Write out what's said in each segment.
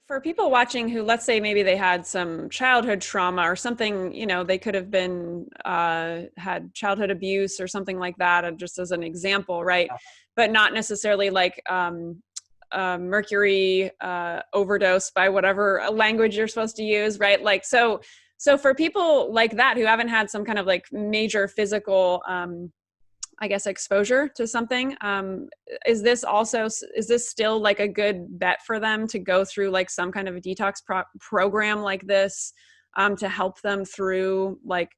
For people watching who, let's say maybe they had some childhood trauma or something, they could have been, had childhood abuse or something like that, just as an example, right? But not necessarily like mercury overdose by whatever language you're supposed to use, right? Like, so for people like that who haven't had some kind of like major physical I guess, exposure to something. Is this still like a good bet for them to go through like some kind of a detox program like this to help them through like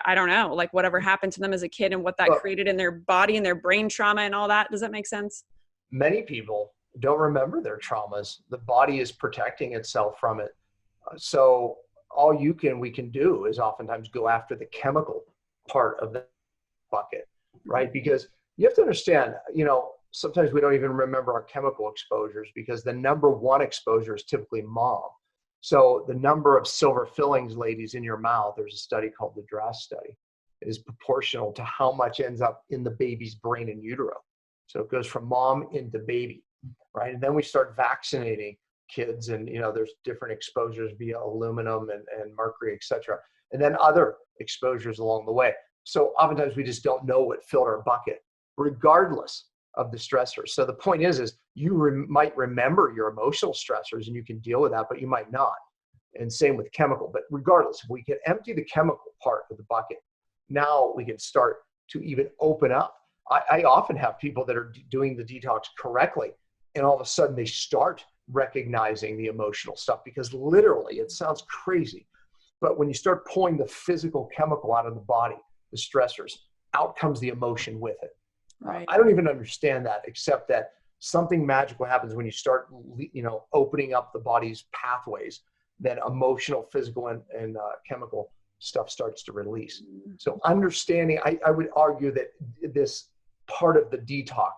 I don't know, like whatever happened to them as a kid and what that created in their body and their brain trauma and all that? Does that make sense? Many people don't remember their traumas. The body is protecting itself from it. So all we can do is oftentimes go after the chemical part of the bucket. Right? Because you have to understand, sometimes we don't even remember our chemical exposures because the number one exposure is typically mom. So the number of silver fillings, ladies, in your mouth, there's a study called the DRAS study, is proportional to how much ends up in the baby's brain in utero. So it goes from mom into baby, right? And then we start vaccinating kids and, there's different exposures via aluminum and mercury, et cetera. And then other exposures along the way. So oftentimes we just don't know what filled our bucket, regardless of the stressors. So the point is you might remember your emotional stressors and you can deal with that, but you might not. And same with chemical. But regardless, if we can empty the chemical part of the bucket, now we can start to even open up. I often have people that are doing the detox correctly, and all of a sudden they start recognizing the emotional stuff because literally, it sounds crazy, but when you start pulling the physical chemical out of the body, the stressors, out comes the emotion with it. Right. I don't even understand that, except that something magical happens when you start, opening up the body's pathways. Then emotional, physical, and chemical stuff starts to release. So understanding, I would argue that this part of the detox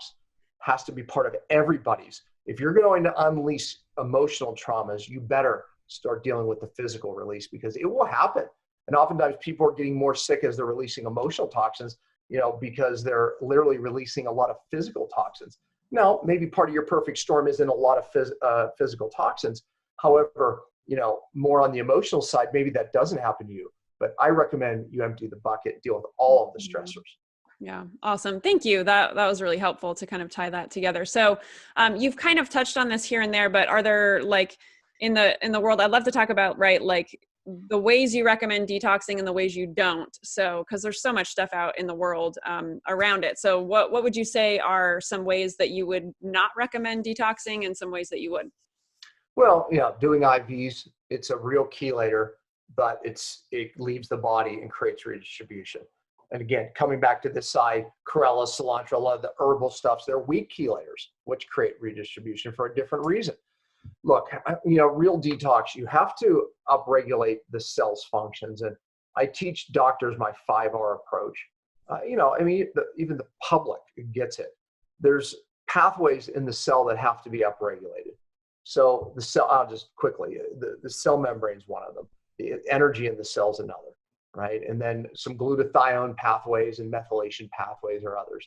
has to be part of everybody's. If you're going to unleash emotional traumas, you better start dealing with the physical release because it will happen. And oftentimes people are getting more sick as they're releasing emotional toxins, because they're literally releasing a lot of physical toxins. Now, maybe part of your perfect storm isn't a lot of physical toxins. However, more on the emotional side, maybe that doesn't happen to you. But I recommend you empty the bucket, deal with all of the stressors. Yeah. Awesome. Thank you. That was really helpful to kind of tie that together. So you've kind of touched on this here and there, but are there like in the world, I'd love to talk about, right, like the ways you recommend detoxing and the ways you don't. So, because there's so much stuff out in the world around it. So what would you say are some ways that you would not recommend detoxing and some ways that you would? Well, doing IVs, it's a real chelator, but it leaves the body and creates redistribution. And again, coming back to this side, chlorella, cilantro, a lot of the herbal stuffs, they're weak chelators, which create redistribution for a different reason. Look, real detox, you have to upregulate the cell's functions. And I teach doctors my 5R approach. Even the public gets it. There's pathways in the cell that have to be upregulated. So the cell, I'll just quickly, the cell membrane is one of them. The energy in the cell is another, right? And then some glutathione pathways and methylation pathways are others.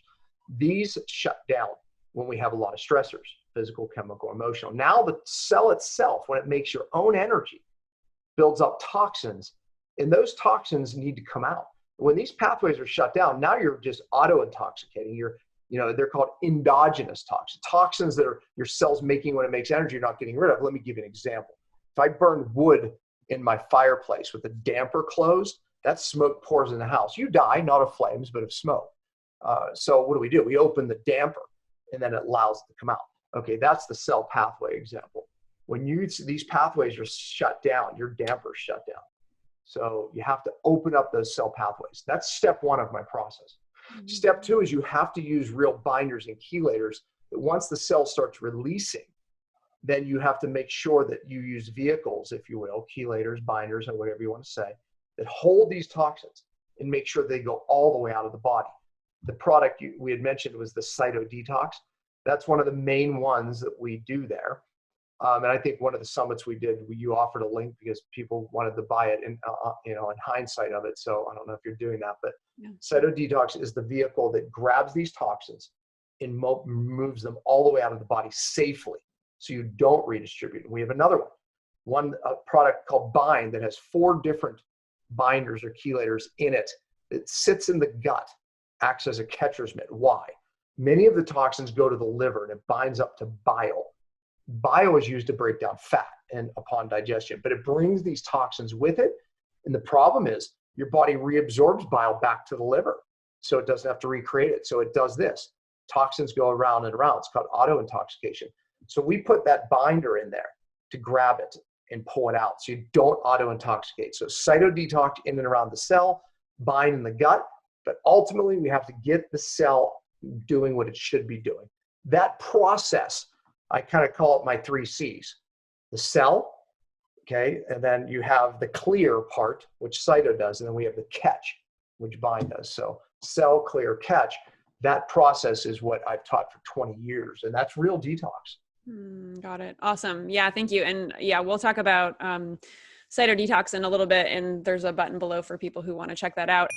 These shut down when we have a lot of stressors, physical, chemical, emotional. Now the cell itself, when it makes your own energy, builds up toxins, and those toxins need to come out. When these pathways are shut down, now you're just auto-intoxicating. They're called endogenous toxins, toxins that are your cells making when it makes energy you're not getting rid of. Let me give you an example. If I burn wood in my fireplace with the damper closed, that smoke pours in the house. You die, not of flames, but of smoke. So what do? We open the damper, and then it allows it to come out. Okay, that's the cell pathway example. When these pathways are shut down, your damper's shut down. So you have to open up those cell pathways. That's step one of my process. Mm-hmm. Step two is you have to use real binders and chelators that once the cell starts releasing, then you have to make sure that you use vehicles, if you will, chelators, binders, or whatever you want to say, that hold these toxins and make sure they go all the way out of the body. The product we had mentioned was the Cyto Detox. That's one of the main ones that we do there. And I think one of the summits we did, you offered a link because people wanted to buy it in hindsight of it. So I don't know if you're doing that, but yeah. Cyto Detox is the vehicle that grabs these toxins and moves them all the way out of the body safely, so you don't redistribute. And we have another one one product called Bind that has 4 different binders or chelators in it. It sits in the gut, acts as a catcher's mitt. Why? Many of the toxins go to the liver and it binds up to bile. Bile is used to break down fat and upon digestion, but it brings these toxins with it. And the problem is your body reabsorbs bile back to the liver, so it doesn't have to recreate it. So it does this. Toxins go around and around. It's called auto-intoxication. So we put that binder in there to grab it and pull it out so you don't auto-intoxicate. So cytodetox in and around the cell, bind in the gut, but ultimately we have to get the cell doing what it should be doing. That process, I kind of call it my 3 C's. The cell, okay, and then you have the clear part, which cyto does, and then we have the catch, which bind does. So cell, clear, catch. That process is what I've taught for 20 years, and that's real detox. Got it. Awesome. Yeah, thank you. And yeah, we'll talk about cytodetox in a little bit, and there's a button below for people who want to check that out.